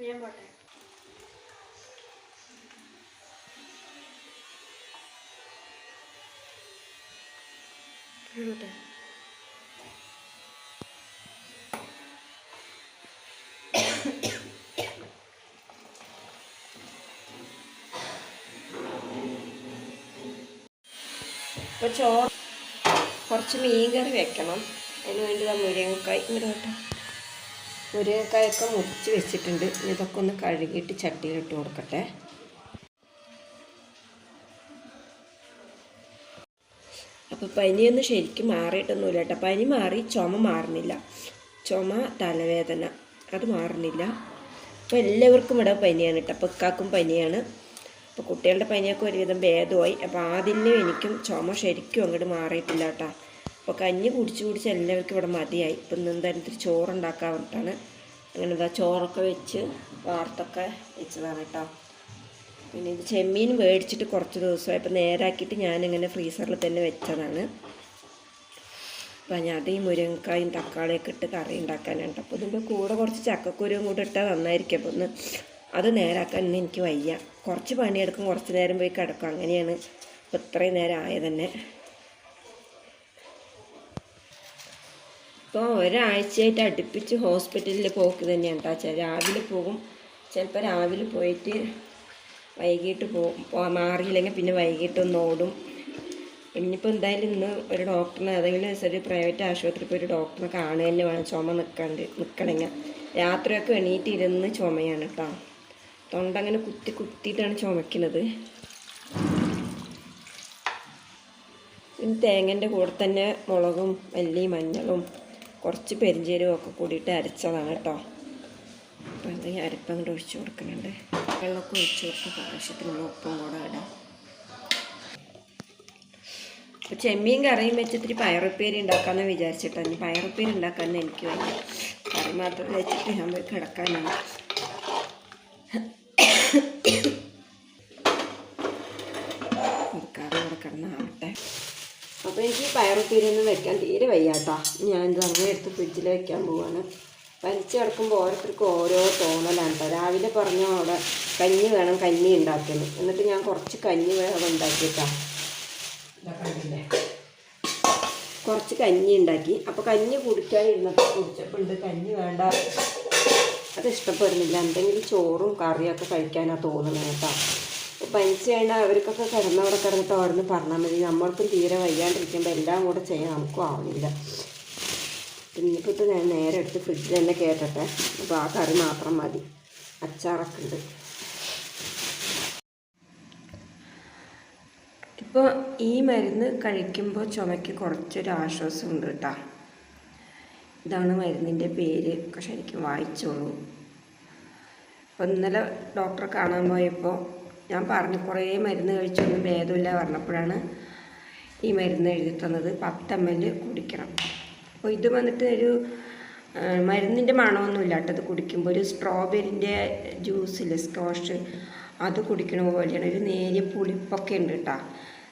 ഞാൻ പോട്ടെ. ഇപ്പോൾ ചോറ് കുറച്ച് മീൻ കറി വെക്കണം. അതിന് വേണ്ടി മുരിങ്ങക്കായ് മുരിങ്ങക്കായൊക്കെ മുറിച്ച് വെച്ചിട്ടുണ്ട്. ഇതൊക്കെ ഒന്ന് കഴുകിയിട്ട് ചട്ടിയിലിട്ട് കൊടുക്കട്ടെ. അപ്പോൾ പനിയൊന്നും ശരിക്കും മാറിയിട്ടൊന്നുമില്ല കേട്ടോ. പനി മാറി, ചുമ മാറുന്നില്ല. ചുമ, തലവേദന അത് മാറുന്നില്ല. അപ്പോൾ എല്ലാവർക്കും ഇവിടെ പനിയാണ് കേട്ടോ. അപ്പോൾ ഇക്കാക്കും പനിയാണ്. അപ്പോൾ കുട്ടികളുടെ പനിയൊക്കെ ഒരുവിധം ഭേദമായി. അപ്പോൾ ആദ്യം എനിക്കും ചുമ ശരിക്കും അങ്ങോട്ട് മാറിയിട്ടില്ല കേട്ടോ. അപ്പോൾ കഞ്ഞി കുടിച്ച് എല്ലാവർക്കും ഇവിടെ മതിയായി. ഇപ്പം എന്തായാലും ഇത്തിരി ചോറുണ്ടാക്കാൻ വേണ്ടിയിട്ടാണ്. അങ്ങനെ ഇതാ ചോറൊക്കെ വെച്ച് വാർത്തൊക്കെ വെച്ചതാണ് കേട്ടോ. പിന്നെ ഇത് ചെമ്മീൻ മേടിച്ചിട്ട് കുറച്ച് ദിവസമായി. ഇപ്പം നേരാക്കിയിട്ട് ഞാനിങ്ങനെ ഫ്രീസറിൽ തന്നെ വെച്ചതാണ്. അപ്പം ഞാൻ ഈ മുരിങ്ങക്കായും തക്കാളിയൊക്കെ ഇട്ട് കറി ഉണ്ടാക്കാനുണ്ട്. അപ്പോൾ ഇതിൻ്റെ കൂടെ കുറച്ച് ചക്കക്കുരുവും കൂടെ ഇട്ടാൽ നന്നായിരിക്കും. അപ്പോൾ ഒന്ന് അത് നേരാക്കാൻ ഇന്ന് എനിക്ക് വയ്യ. കുറച്ച് പണിയെടുക്കും, കുറച്ച് നേരം പോയി കിടക്കും. അങ്ങനെയാണ് ഇപ്പോൾ ഇത്രയും നേരം ആയത് തന്നെ. ഇപ്പോൾ ഒരാഴ്ചയായിട്ട് അടുപ്പിച്ച് ഹോസ്പിറ്റലിൽ പോക്ക് തന്നെയാണ് കേട്ടോ. രാവിലെ പോകും, ചിലപ്പോൾ രാവിലെ പോയിട്ട് വൈകിട്ട് മാറിയില്ലെങ്കിൽ പിന്നെ വൈകിട്ടൊന്ന് ഓടും. ഇനിയിപ്പോൾ എന്തായാലും ഇന്ന് ഒരു ഡോക്ടറിനെ ഏതെങ്കിലും ഒരു പ്രൈവറ്റ് ആശുപത്രിയിൽ പോയി ഒരു ഡോക്ടറെ കാണുക തന്നെ വേണം. ചുമ നിൽക്കണമെങ്കിൽ രാത്രിയൊക്കെ എണീറ്റിരുന്ന് ചുമയാണ് കേട്ടോ. തൊണ്ട അങ്ങനെ കുത്തിയിട്ടാണ് ചുമക്കുന്നത്. പിന്നെ തേങ്ങൻ്റെ കൂടെ തന്നെ മുളകും മല്ലിയും മഞ്ഞളും കുറച്ച് പെരിഞ്ചീരകവും ഒക്കെ കൂടിയിട്ട് അരച്ചതാണ് കേട്ടോ. അപ്പോൾ അത് അരപ്പം കൂടെ ഒഴിച്ച് കൊടുക്കുന്നുണ്ട്. വെള്ളമൊക്കെ ഒഴിച്ച് കൊടുക്കുക, ആവശ്യത്തിനുള്ള ഉപ്പും കൂടെ ഇടാം. അപ്പോൾ ചെമ്മീൻ കറിയും വെച്ച് ഇത്തിരി പയറുപ്പേരി ഉണ്ടാക്കാമെന്ന് വിചാരിച്ചിട്ടാണ്. ഇനി പയറുപ്പേരി ഉണ്ടാക്കാമെന്ന് എനിക്ക് വയ്യ. കറി മാത്രം വെച്ചിട്ട് ഞാൻ പോയി കിടക്കാനാണ്. കറി ഇവിടെ കിടന്നാവട്ടെ. അപ്പോൾ എനിക്ക് പയറുപ്പേരി ഒന്നും വെക്കാൻ തീരെ വയ്യാട്ടോ. ഞാനിത് അങ്ങനെ എടുത്ത് ഫ്രിഡ്ജിൽ വെക്കാൻ പോവാണ്. വലിച്ചു കിടക്കുമ്പോൾ ഓരോരുത്തർക്കും ഓരോ തോന്നലാണ് കേട്ടോ. രാവിലെ പറഞ്ഞു അവിടെ കഞ്ഞി വേണം, കഞ്ഞി ഉണ്ടാക്കുന്നു. എന്നിട്ട് ഞാൻ കുറച്ച് കഞ്ഞി വേണം ഉണ്ടാക്കിയിട്ടാണ്. കുറച്ച് കഞ്ഞി ഉണ്ടാക്കി. അപ്പോൾ കഞ്ഞി കുടിക്കാതിരുന്നപ്പോൾ കുടിച്ചപ്പോൾ കഞ്ഞി വേണ്ട, അത് ഇഷ്ടപ്പെടുന്നില്ല. എന്തെങ്കിലും ചോറും കറിയൊക്കെ കഴിക്കാനാണ് തോന്നുന്നത് കേട്ടോ. അപ്പോൾ പനിച്ച് കഴിഞ്ഞാൽ അവർക്കൊക്കെ കിടന്നവിടെ കിടന്നിട്ട് അവിടെ പറഞ്ഞാൽ മതി. നമ്മൾക്കും തീരെ വയ്യാണ്ടിരിക്കുമ്പോൾ എല്ലാം കൂടെ ചെയ്യാൻ നമുക്കും ആവുന്നില്ല. ഇന്നിപ്പോൾ ഇത് ഞാൻ നേരെ എടുത്ത് ഫ്രിഡ്ജിൽ തന്നെ കേട്ടട്ടെ. അപ്പോൾ ആ കറി മാത്രം മതി. അച്ചാറൊക്കെ ഉണ്ട്. ഇപ്പോൾ ഈ മരുന്ന് കഴിക്കുമ്പോൾ ചുമയ്ക്ക് കുറച്ചൊരു ആശ്വാസമുണ്ട് കേട്ടോ. ഇതാണ് മരുന്നിൻ്റെ പേര്. ഒക്കെ ശരിക്കും വായിച്ചോളൂ. അപ്പോൾ ഇന്നലെ ഡോക്ടറെ കാണാൻ പോയപ്പോൾ ഞാൻ പറഞ്ഞു കുറേ മരുന്ന് കഴിച്ചൊന്നും ഭേദമില്ല പറഞ്ഞപ്പോഴാണ് ഈ മരുന്ന് എഴുതി തന്നത്. 10 ml കുടിക്കണം. അപ്പോൾ ഇത് വന്നിട്ട് ഒരു മരുന്നിൻ്റെ മണമൊന്നുമില്ല കേട്ടോ. അത് കുടിക്കുമ്പോൾ ഒരു സ്ട്രോബെറിൻ്റെ ജ്യൂസിൽ സ്കോഷ് അത് കുടിക്കണ പോലെയാണ്. ഒരു നേരിയ പുളിപ്പൊക്കെ ഉണ്ട് കേട്ടോ.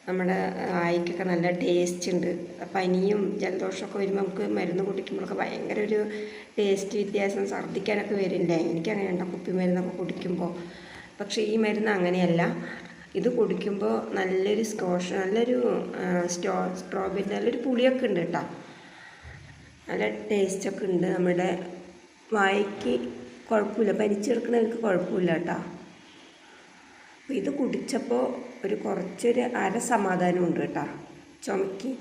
നമ്മുടെ വായിക്കൊക്കെ നല്ല ടേസ്റ്റ് ഉണ്ട്. പനിയും ജലദോഷമൊക്കെ വരുമ്പോൾ നമുക്ക് മരുന്ന് കുടിക്കുമ്പോഴൊക്കെ ഭയങ്കര ഒരു ടേസ്റ്റ് വ്യത്യാസം, ഛർദ്ദിക്കാനൊക്കെ വരില്ലേ. എനിക്കങ്ങനെ ഉണ്ടോ കുപ്പി മരുന്നൊക്കെ കുടിക്കുമ്പോൾ. പക്ഷേ ഈ മരുന്ന് അങ്ങനെയല്ല. ഇത് കുടിക്കുമ്പോൾ നല്ലൊരു സ്കോഷ്, നല്ലൊരു സ്ട്രോബെറി, നല്ലൊരു പുളിയൊക്കെ ഉണ്ട് കേട്ടോ. നല്ല ടേസ്റ്റൊക്കെ ഉണ്ട്. നമ്മുടെ വായിക്ക് കുഴപ്പമില്ല, പനിച്ചെടുക്കുന്നവർക്ക് കുഴപ്പമില്ല കേട്ടോ. അപ്പോൾ ഇത് കുടിച്ചപ്പോൾ കുറച്ചൊരു സമാധാനം ഉണ്ട് കേട്ടോ ചുമയ്ക്ക്.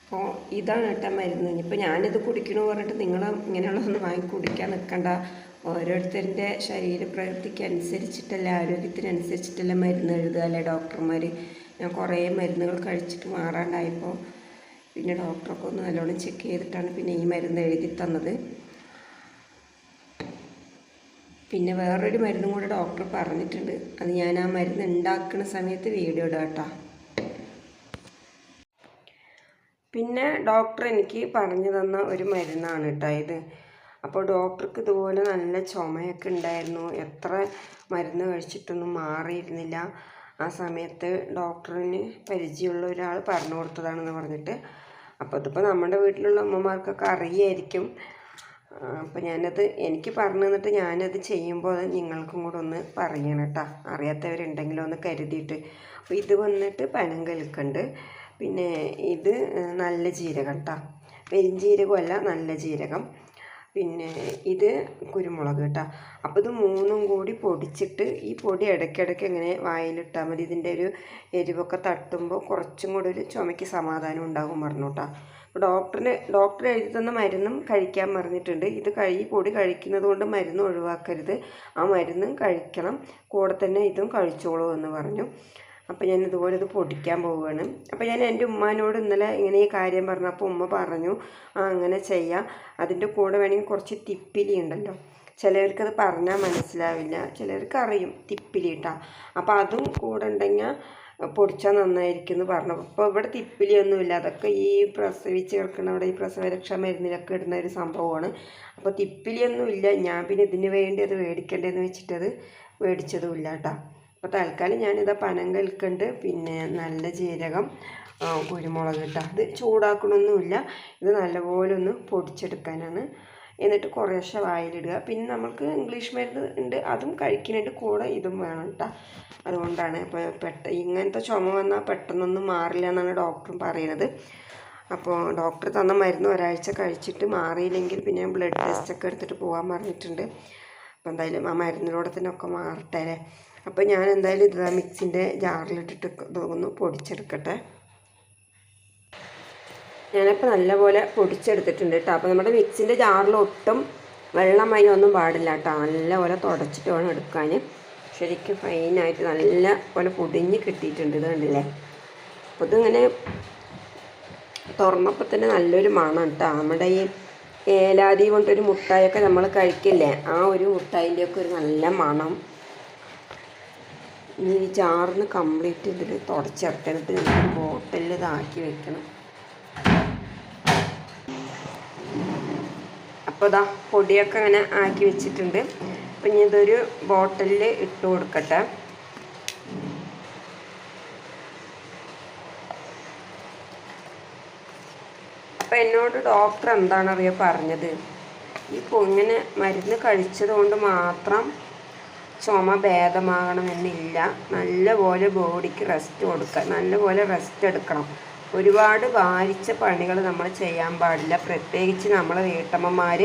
അപ്പോൾ ഇതാണ് കേട്ടോ മരുന്ന്. ഇനിയിപ്പോൾ ഞാനിത് കുടിക്കണമെന്ന് പറഞ്ഞിട്ട് നിങ്ങൾ ഇങ്ങനെയുള്ളതൊന്നും വാങ്ങി കുടിക്കാൻ നിൽക്കണ്ട. ഓരോരുത്തരുടെ ശരീരപ്രവൃത്തിക്ക് അനുസരിച്ചിട്ടല്ല, ആരോഗ്യത്തിനനുസരിച്ചിട്ടല്ല മരുന്ന് എഴുതുക അല്ലേ ഡോക്ടർമാർ. ഞാൻ കുറേ മരുന്നുകൾ കഴിച്ചിട്ട് മാറാണ്ടായപ്പോൾ പിന്നെ ഡോക്ടറൊക്കെ ഒന്ന് നല്ലോണം ചെക്ക് ചെയ്തിട്ടാണ് പിന്നെ ഈ മരുന്ന് എഴുതി തന്നത്. പിന്നെ വേറൊരു മരുന്നും കൂടെ ഡോക്ടർ പറഞ്ഞിട്ടുണ്ട്. അത് ഞാൻ ആ മരുന്ന് ഉണ്ടാക്കുന്ന സമയത്ത് വീഡിയോ ഇടാം കേട്ടോ. പിന്നെ ഡോക്ടർ എനിക്ക് പറഞ്ഞു തന്ന ഒരു മരുന്നാണ് കേട്ടോ ഇത്. അപ്പോൾ ഡോക്ടർക്ക് ഇതുപോലെ നല്ല ചുമയൊക്കെ ഉണ്ടായിരുന്നു. എത്ര മരുന്ന് കഴിച്ചിട്ടൊന്നും മാറിയിരുന്നില്ല. ആ സമയത്ത് ഡോക്ടറിന് പരിചയമുള്ള ഒരാൾ പറഞ്ഞു കൊടുത്തതാണെന്ന് പറഞ്ഞിട്ട് അപ്പോൾ ഇതിപ്പോൾ നമ്മുടെ വീട്ടിലുള്ള അമ്മമാർക്കൊക്കെ അറിയായിരിക്കും. അപ്പോൾ ഞാനത് എനിക്ക് പറഞ്ഞു തന്നിട്ട് ഞാനത് ചെയ്യുമ്പോൾ അത് നിങ്ങൾക്കും കൂടെ ഒന്ന് പറയണം കേട്ടോ, അറിയാത്തവരുണ്ടെങ്കിലോ ഒന്ന് കരുതിയിട്ട്. അപ്പോൾ ഇത് വന്നിട്ട് പനങ്കൽക്കുണ്ട്, പിന്നെ ഇത് നല്ല ജീരകം കേട്ടോ, പെരിഞ്ജീരകമല്ല നല്ല ജീരകം, പിന്നെ ഇത് കുരുമുളക് കേട്ടോ. അപ്പോൾ ഇത് മൂന്നും കൂടി പൊടിച്ചിട്ട് ഈ പൊടി ഇടയ്ക്കിടയ്ക്ക് ഇങ്ങനെ വായിലിട്ടാൽ മതി. ഇതിൻ്റെ ഒരു എരിവൊക്കെ തട്ടുമ്പോൾ കുറച്ചും കൂടി ഒരു ചുമയ്ക്ക് സമാധാനം ഉണ്ടാകും പറഞ്ഞു കേട്ടോ. ഡോക്ടർ എഴുതി തന്ന മരുന്നും കഴിക്കാൻ പറഞ്ഞിട്ടുണ്ട്. ഇത് ഈ പൊടി കഴിക്കുന്നത് കൊണ്ട് മരുന്ന് ഒഴിവാക്കരുത്, ആ മരുന്നും കഴിക്കണം, കൂടെ തന്നെ ഇതും കഴിച്ചോളൂ എന്ന് പറഞ്ഞു. അപ്പോൾ ഞാൻ ഇതുപോലെ ഇത് പൊടിക്കാൻ പോവുകയാണ്. അപ്പോൾ ഞാൻ എൻ്റെ ഉമ്മാനോട് ഇന്നലെ ഇങ്ങനെ ഈ കാര്യം പറഞ്ഞു. അപ്പോൾ ഉമ്മ പറഞ്ഞു അങ്ങനെ ചെയ്യാം, അതിൻ്റെ കൂടെ വേണമെങ്കിൽ കുറച്ച് തിപ്പിലി ഉണ്ടല്ലോ, ചിലവർക്കത് പറഞ്ഞാൽ മനസ്സിലാവില്ല, ചിലർക്ക് അറിയും തിപ്പിലി ഇട്ടാ, അപ്പോൾ അതും കൂടെ ഉണ്ടെങ്കിൽ പൊടിച്ചാൽ നന്നായിരിക്കും എന്ന് പറഞ്ഞു. അപ്പോൾ ഇവിടെ തിപ്പിലിയൊന്നുമില്ല, അതൊക്കെ ഈ പ്രസവിച്ച് കിടക്കുന്ന അവിടെ ഈ പ്രസവരക്ഷാ മരുന്നിലൊക്കെ ഇടുന്ന ഒരു സംഭവമാണ്. അപ്പോൾ തിപ്പിലിയൊന്നുമില്ല. ഞാൻ പിന്നെ ഇതിന് വേണ്ടി അത് മേടിക്കേണ്ടതെന്ന് വെച്ചിട്ടത് മേടിച്ചതുമില്ല കേട്ടോ. അപ്പോൾ തൽക്കാലം ഞാനിതാ പനങ്കൽക്കുണ്ട്, പിന്നെ നല്ല ജീരകം, കുരുമുളക് കേട്ടോ. ഇത് ചൂടാക്കണമൊന്നുമില്ല, ഇത് നല്ലപോലെ ഒന്ന് പൊടിച്ചെടുക്കാനാണ്. എന്നിട്ട് കുറേശ്ശെ വായിലിടുക. പിന്നെ നമുക്ക് ഇംഗ്ലീഷ് മരുന്ന് ഉണ്ട്, അതും കഴിക്കുന്നുണ്ട്, കൂടെ ഇതും വേണം കേട്ടോ. അതുകൊണ്ടാണ് ഇപ്പോൾ ഇങ്ങനത്തെ ചുമ വന്നാൽ പെട്ടെന്നൊന്നും മാറില്ല എന്നാണ് ഡോക്ടറും പറയുന്നത്. അപ്പോൾ ഡോക്ടർ തന്ന മരുന്ന് ഒരാഴ്ച കഴിച്ചിട്ട് മാറിയില്ലെങ്കിൽ പിന്നെ ഞാൻ ബ്ലഡ് ടെസ്റ്റൊക്കെ എടുത്തിട്ട് പോകാൻ പറഞ്ഞിട്ടുണ്ട്. അപ്പോൾ എന്തായാലും ആ മരുന്നിലൂടെ തന്നെ ഒക്കെ മാറട്ടെ അല്ലേ. അപ്പോൾ ഞാൻ എന്തായാലും ഇത് മിക്സിൻ്റെ ജാറിലിട്ടിട്ട് ഇതൊന്ന് പൊടിച്ചെടുക്കട്ടെ. ഞാനിപ്പോൾ നല്ലപോലെ പൊടിച്ചെടുത്തിട്ടുണ്ട് കേട്ടോ. അപ്പോൾ നമ്മുടെ മിക്സിൻ്റെ ജാറിൽ ഒട്ടും വെള്ളമായി ഒന്നും പാടില്ല കേട്ടോ, നല്ലപോലെ തുടച്ചിട്ട് വേണം എടുക്കാൻ. ശരിക്കും ഫൈനായിട്ട് നല്ല പോലെ പൊടിഞ്ഞ് കിട്ടിയിട്ടുണ്ട്, ഇത് കണ്ടില്ലേ. അപ്പോൾ ഇതിങ്ങനെ തുറന്നപ്പോൾ തന്നെ നല്ലൊരു മണം കേട്ടോ. നമ്മുടെ ഈ ഏലാദി കൊണ്ടൊരു മുട്ടായൊക്കെ നമ്മൾ കഴിക്കില്ലേ, ആ ഒരു മുട്ടായിൻ്റെയൊക്കെ ഒരു നല്ല മണം. ഇനി ഈ ജാറിന് കംപ്ലീറ്റ് ഇതിൽ തുടച്ചിറക്കിയിട്ട് നമുക്ക് ബോട്ടിലിൽ ഇതാക്കി വെക്കണം. അപ്പോൾ ഇതാ പൊടിയൊക്കെ അങ്ങനെ ആക്കി വെച്ചിട്ടുണ്ട്. അപ്പം ഇനി ഇതൊരു ബോട്ടിലിൽ ഇട്ട് കൊടുക്കട്ടെ. അപ്പം എന്നോട് ഡോക്ടർ എന്താണറിയാം പറഞ്ഞത്, ഇപ്പോൾ ഇങ്ങനെ മരുന്ന് കഴിച്ചത് കൊണ്ട് മാത്രം ചുമ ഭേദമാകണമെന്നില്ല, നല്ലപോലെ ബോഡിക്ക് റെസ്റ്റ് കൊടുക്കുക, നല്ലപോലെ റെസ്റ്റ് എടുക്കണം. ഒരുപാട് ഭാരിച്ച പണികൾ നമ്മൾ ചെയ്യാൻ പാടില്ല. പ്രത്യേകിച്ച് നമ്മളെ വീട്ടമ്മമാർ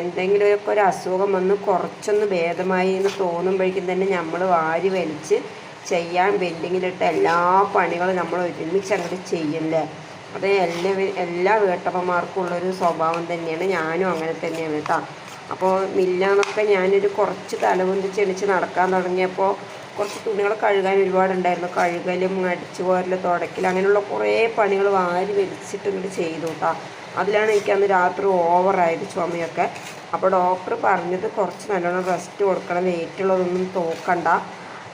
എന്തെങ്കിലുമൊക്കെ ഒരു അസുഖം വന്ന് കുറച്ചൊന്ന് ഭേദമായി എന്ന് തോന്നുമ്പോഴേക്കും തന്നെ നമ്മൾ വാരി വലിച്ച് ചെയ്യാൻ പെൻഡിങ്ങിലിട്ട എല്ലാ പണികളും നമ്മൾ ഒരുമിച്ച് അങ്ങോട്ട് ചെയ്യല്ലേ. അത് എല്ലാ വീട്ടമ്മമാർക്കും ഉള്ളൊരു സ്വഭാവം തന്നെയാണ്, ഞാനും അങ്ങനെ തന്നെയാണ് കേട്ടോ. അപ്പോൾ മില്ലാന്നൊക്കെ ഞാനൊരു കുറച്ച് തലപൊന്തിച്ച് എണിച്ച് നടക്കാൻ തുടങ്ങിയപ്പോൾ കുറച്ച് തുണികൾ കഴുകാൻ ഒരുപാടുണ്ടായിരുന്നു. കഴുകലും അടിച്ചു പോരലും തുടക്കലും അങ്ങനെയുള്ള കുറേ പണികൾ വാരി വലിച്ചിട്ട് ഇങ്ങോട്ട് ചെയ്തു കേട്ടോ. അതിലാണ് എനിക്കന്ന് രാത്രി ഓവറായത് ചുമയൊക്കെ. അപ്പോൾ ഡോക്ടർ പറഞ്ഞത് കുറച്ച് നല്ലോണം റെസ്റ്റ് കൊടുക്കണം, വെയിറ്റുള്ളതൊന്നും തോക്കണ്ട,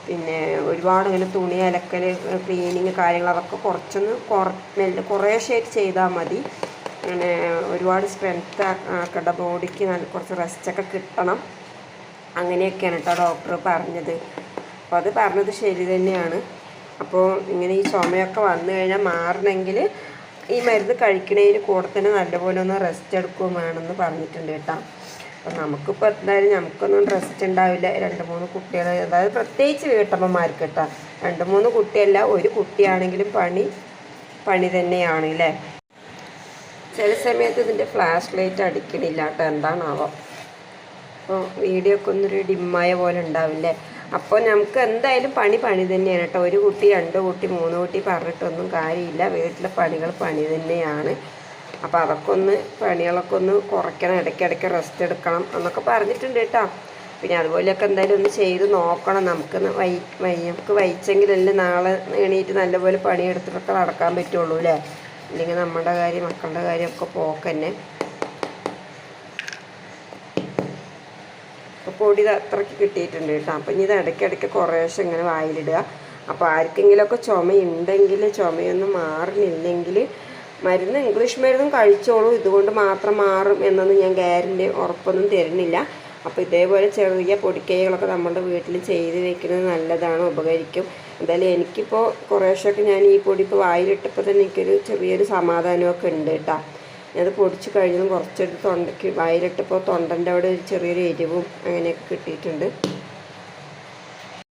പിന്നെ ഒരുപാട് ഇങ്ങനെ തുണി അലക്കൽ ക്ലീനിങ് കാര്യങ്ങൾ അതൊക്കെ കുറച്ചൊന്ന് കുറേശ്ശായിട്ട് ചെയ്താൽ മതി. അങ്ങനെ ഒരുപാട് സ്ട്രെങ്ത്ത് ആക്കേണ്ട, ബോഡിക്ക് കുറച്ച് റെസ്റ്റൊക്കെ കിട്ടണം, അങ്ങനെയൊക്കെയാണ് കേട്ടോ ഡോക്ടർ പറഞ്ഞത്. അപ്പോൾ അത് പറഞ്ഞത് ശരി തന്നെയാണ്. അപ്പോൾ ഇങ്ങനെ ഈ ചുമയൊക്കെ വന്നു കഴിഞ്ഞാൽ മാറണമെങ്കിൽ ഈ മരുന്ന് കഴിക്കണതിന് കൂടെ തന്നെ നല്ലപോലെ ഒന്ന് റെസ്റ്റ് എടുക്കുകയും വേണമെന്ന് പറഞ്ഞിട്ടുണ്ട് കേട്ടോ. അപ്പോൾ നമുക്കിപ്പോൾ എന്തായാലും നമുക്കൊന്നും റെസ്റ്റ് ഉണ്ടാവില്ല. 2-3 കുട്ടികൾ, അതായത് പ്രത്യേകിച്ച് വീട്ടമ്മമാർക്ക് കേട്ടോ, 2-3 കുട്ടിയല്ല, ഒരു കുട്ടിയാണെങ്കിലും പണി തന്നെയാണ് അല്ലേ. ചില സമയത്ത് ഇതിൻ്റെ ഫ്ലാഷ് ലൈറ്റ് അടിക്കണില്ല കേട്ടോ, എന്താണാവോ. അപ്പോൾ വീഡിയോ ഒക്കെ ഒന്നൊരു ഡിമ്മായ പോലെ ഉണ്ടാവില്ലേ. അപ്പോൾ നമുക്ക് എന്തായാലും പണി തന്നെയാണ് കേട്ടോ. 1 കുട്ടി 2 കുട്ടി 3 കുട്ടി പറഞ്ഞിട്ടൊന്നും കാര്യമില്ല, വീട്ടിലെ പണി തന്നെയാണ്. അപ്പോൾ പണികളൊക്കെ ഒന്ന് കുറയ്ക്കണം, ഇടയ്ക്കിടയ്ക്ക് റെസ്റ്റ് എടുക്കണം എന്നൊക്കെ പറഞ്ഞിട്ടുണ്ട് കേട്ടോ. പിന്നെ അതുപോലെയൊക്കെ എന്തായാലും ഒന്ന് ചെയ്ത് നോക്കണം. നമുക്ക് വഹിച്ചെങ്കിലല്ലേ നാളെ എണീറ്റ് നല്ലപോലെ പണിയെടുത്തിട്ടൊക്കെ നടക്കാൻ പറ്റുള്ളൂ അല്ലേ. ഇല്ലെങ്കിൽ നമ്മുടെ കാര്യം മക്കളുടെ കാര്യമൊക്കെ പോക്കന്നെ. അപ്പോൾ പൊടി അത്രയ്ക്ക് കിട്ടിയിട്ടുണ്ട് കേട്ടോ. അപ്പം ഇനി ഇത് ഇടയ്ക്കിടയ്ക്ക് കുറേശ്ശെ ഇങ്ങനെ വായിലിടുക. അപ്പോൾ ആർക്കെങ്കിലുമൊക്കെ ചുമയുണ്ടെങ്കിൽ, ചുമയൊന്നും മാറുന്നില്ലെങ്കിൽ മരുന്ന് ഇംഗ്ലീഷ് മരുന്നും കഴിച്ചോളൂ, ഇതുകൊണ്ട് മാത്രം മാറും എന്നൊന്നും ഞാൻ ഗ്യാരണ്ടി ഉറപ്പൊന്നും തരുന്നില്ല. അപ്പോൾ ഇതേപോലെ ചെറിയ പൊടിക്കൈകളൊക്കെ നമ്മുടെ വീട്ടിൽ ചെയ്ത് വെക്കുന്നത് നല്ലതാണ്, ഉപകരിക്കും. എന്തായാലും എനിക്കിപ്പോൾ കുറേശ്ശൊക്കെ ഞാൻ ഈ പൊടി ഇപ്പോൾ വായിലിട്ടപ്പോൾ തന്നെ എനിക്കൊരു ചെറിയൊരു സമാധാനമൊക്കെ ഉണ്ട് കേട്ടോ. ഞാനത് പൊടിച്ച് കഴിഞ്ഞതും കുറച്ചെടുത്ത് തൊണ്ടയ്ക്ക് വായിലിട്ടപ്പോൾ തൊണ്ടൻ്റെ അവിടെ ഒരു ചെറിയൊരു എരിവും അങ്ങനെയൊക്കെ കിട്ടിയിട്ടുണ്ട്.